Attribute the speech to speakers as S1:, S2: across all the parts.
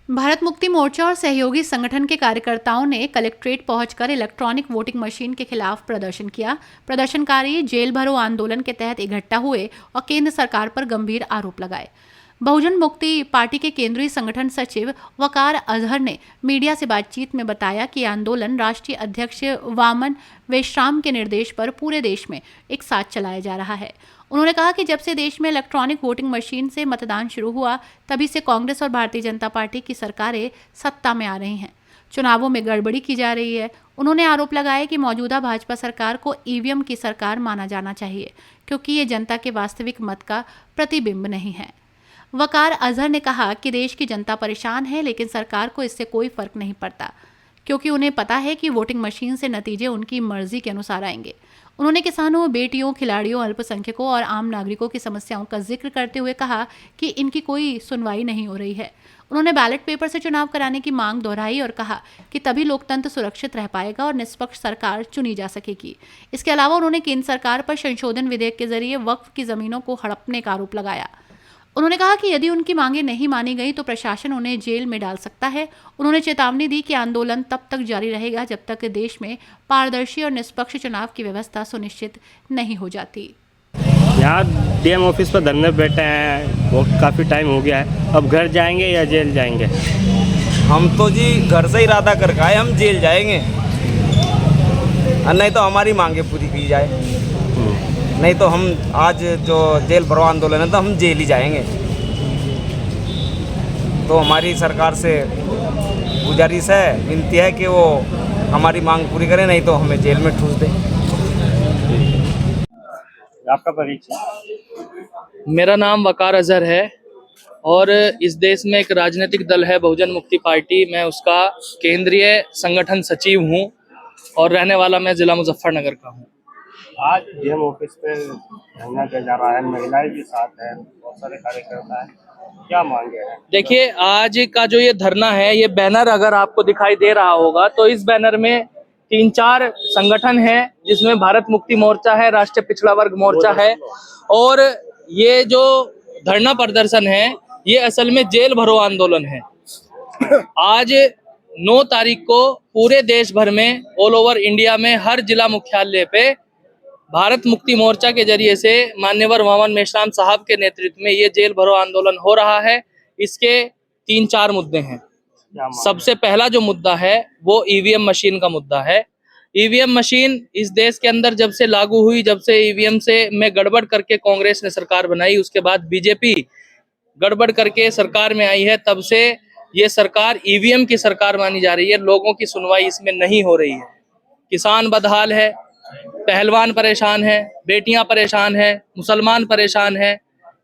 S1: भारत मुक्ति मोर्चा और सहयोगी संगठन के कार्यकर्ताओं ने कलेक्ट्रेट पहुंचकर इलेक्ट्रॉनिक वोटिंग मशीन के खिलाफ प्रदर्शन किया। प्रदर्शनकारी जेल भरो आंदोलन के तहत इकट्ठा हुए और केंद्र सरकार पर गंभीर आरोप लगाए। बहुजन मुक्ति पार्टी के केंद्रीय संगठन सचिव वकार अजहर ने मीडिया से बातचीत में बताया कि आंदोलन राष्ट्रीय अध्यक्ष वामन वेश्राम के निर्देश पर पूरे देश में एक साथ चलाया जा रहा है। उन्होंने कहा कि जब से देश में इलेक्ट्रॉनिक वोटिंग मशीन से मतदान शुरू हुआ, तभी से कांग्रेस और भारतीय जनता पार्टी की सरकारें सत्ता में आ रही हैं। चुनावों में गड़बड़ी की जा रही है। उन्होंने आरोप लगाया कि मौजूदा भाजपा सरकार को ईवीएम की सरकार माना जाना चाहिए, क्योंकि ये जनता के वास्तविक मत का प्रतिबिंब नहीं है। वकार अजहर ने कहा कि देश की जनता परेशान है, लेकिन सरकार को इससे कोई फर्क नहीं पड़ता, क्योंकि उन्हें पता है कि वोटिंग मशीन से नतीजे उनकी मर्जी के अनुसार आएंगे। उन्होंने किसानों, बेटियों, खिलाड़ियों, अल्पसंख्यकों और आम नागरिकों की समस्याओं का जिक्र करते हुए कहा कि इनकी कोई सुनवाई नहीं हो रही है। उन्होंने बैलेट पेपर से चुनाव कराने की मांग दोहराई और कहा कि तभी लोकतंत्र सुरक्षित रह पाएगा और निष्पक्ष सरकार चुनी जा सकेगी। इसके अलावा उन्होंने केंद्र सरकार पर संशोधन विधेयक के जरिए वक्फ की जमीनों को हड़पने का आरोप लगाया। उन्होंने कहा कि यदि उनकी मांगें नहीं मानी गई तो प्रशासन उन्हें जेल में डाल सकता है। उन्होंने चेतावनी दी कि आंदोलन तब तक जारी रहेगा जब तक देश में पारदर्शी और निष्पक्ष चुनाव की व्यवस्था सुनिश्चित नहीं हो जाती।
S2: यहाँ डीएम ऑफिस पर धरने पे बैठे हैं, वो काफ़ी टाइम हो गया है। अब घर जाएंगे या जेल जाएंगे?
S3: हम तो जी घर से इरादा करके आए, हम जेल जाएंगे, और नहीं तो हमारी मांगे पूरी की जाए। नहीं तो हम आज जो जेल भरो आंदोलन है तो हम जेल ही जाएंगे। तो हमारी सरकार से गुजारिश है, विनती है कि वो हमारी मांग पूरी करें, नहीं तो हमें जेल में ठूस दें।
S2: आपका परिचय?
S4: मेरा नाम वकार अजहर है और इस देश में एक राजनीतिक दल है बहुजन मुक्ति पार्टी। मैं उसका केंद्रीय संगठन सचिव हूं और रहने वाला मैं जिला मुजफ्फरनगर का हूं।
S2: आज डीएम ऑफिस पे धरना दिया जा रहा है, महिलाएं भी साथ हैं, बहुत सारे कार्यकर्ता हैं, क्या मांगे हैं?
S4: देखिए, आज का जो ये धरना है, ये बैनर अगर आपको दिखाई दे रहा होगा तो इस बैनर में 3-4 संगठन हैं, जिसमें भारत मुक्ति मोर्चा है, राष्ट्रीय पिछड़ा वर्ग मोर्चा है। और ये जो धरना प्रदर्शन है, ये असल में जेल भरो आंदोलन है। आज 9 तारीख को पूरे देश भर में, ऑल ओवर इंडिया में, हर जिला मुख्यालय पे भारत मुक्ति मोर्चा के जरिए से मान्यवर वामन मेश्राम साहब के नेतृत्व में ये जेल भरो आंदोलन हो रहा है। इसके 3-4 मुद्दे हैं। सबसे पहला जो मुद्दा है वो ईवीएम मशीन का मुद्दा है। ईवीएम मशीन इस देश के अंदर जब से लागू हुई, जब से ईवीएम से में गड़बड़ करके कांग्रेस ने सरकार बनाई, उसके बाद बीजेपी गड़बड़ करके सरकार में आई है, तब से ये सरकार ईवीएम की सरकार मानी जा रही है। लोगों की सुनवाई इसमें नहीं हो रही है। किसान बदहाल है, पहलवान परेशान है, बेटियां परेशान है, मुसलमान परेशान है,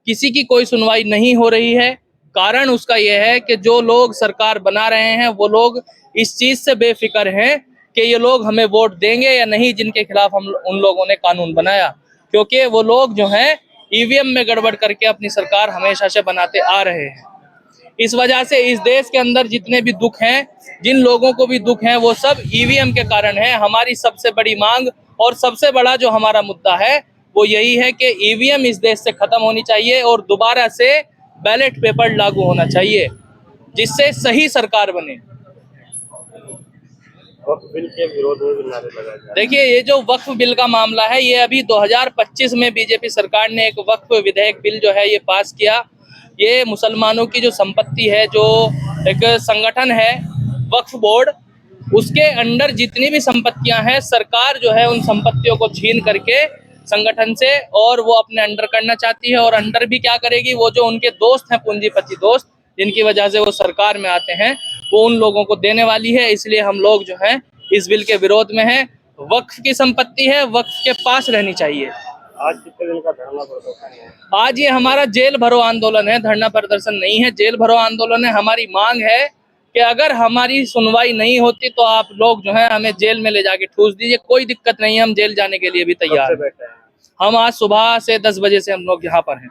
S4: किसी की कोई सुनवाई नहीं हो रही है। कारण उसका यह है कि जो लोग सरकार बना रहे हैं वो लोग इस चीज से बेफिक्र हैं कि ये लोग हमें वोट देंगे या नहीं, जिनके खिलाफ हम उन लोगों ने कानून बनाया। क्योंकि वो लोग जो हैं ईवीएम में गड़बड़ करके अपनी सरकार हमेशा से बनाते आ रहे हैं। इस वजह से इस देश के अंदर जितने भी दुख हैं, जिन लोगों को भी दुख हैं, वो सब ईवीएम के कारण है। हमारी सबसे बड़ी मांग और सबसे बड़ा जो हमारा मुद्दा है वो यही है कि ईवीएम इस देश से खत्म होनी चाहिए और दोबारा से बैलेट पेपर लागू होना चाहिए, जिससे सही सरकार बने।
S2: वक्फ बिल के विरोध में भी नारे लगाए जा रहे हैं।
S4: देखिए, ये जो वक्फ बिल का मामला है, ये अभी 2025 में बीजेपी सरकार ने एक वक्फ विधेयक बिल जो है ये पास किया। ये मुसलमानों की जो संपत्ति है, जो एक संगठन है वक्फ बोर्ड, उसके अंडर जितनी भी संपत्तियां हैं, सरकार जो है उन संपत्तियों को छीन करके संगठन से और वो अपने अंडर करना चाहती है। और अंडर भी क्या करेगी, वो जो उनके दोस्त हैं, पूंजीपति दोस्त, जिनकी वजह से वो सरकार में आते हैं, वो उन लोगों को देने वाली है। इसलिए हम लोग जो हैं इस बिल के विरोध में हैं। वक्फ की संपत्ति है, वक्फ के पास रहनी चाहिए।
S2: आज कितने दिन का धरना प्रदर्शन है?
S4: आज ये हमारा जेल भरो आंदोलन है, धरना प्रदर्शन नहीं है, जेल भरो आंदोलन है। हमारी मांग है कि अगर हमारी सुनवाई नहीं होती तो आप लोग जो है हमें जेल में ले जाके ठूस दीजिए, कोई दिक्कत नहीं है, हम जेल जाने के लिए भी तैयार हैं। हम आज सुबह से 10 बजे से हम लोग यहाँ पर हैं।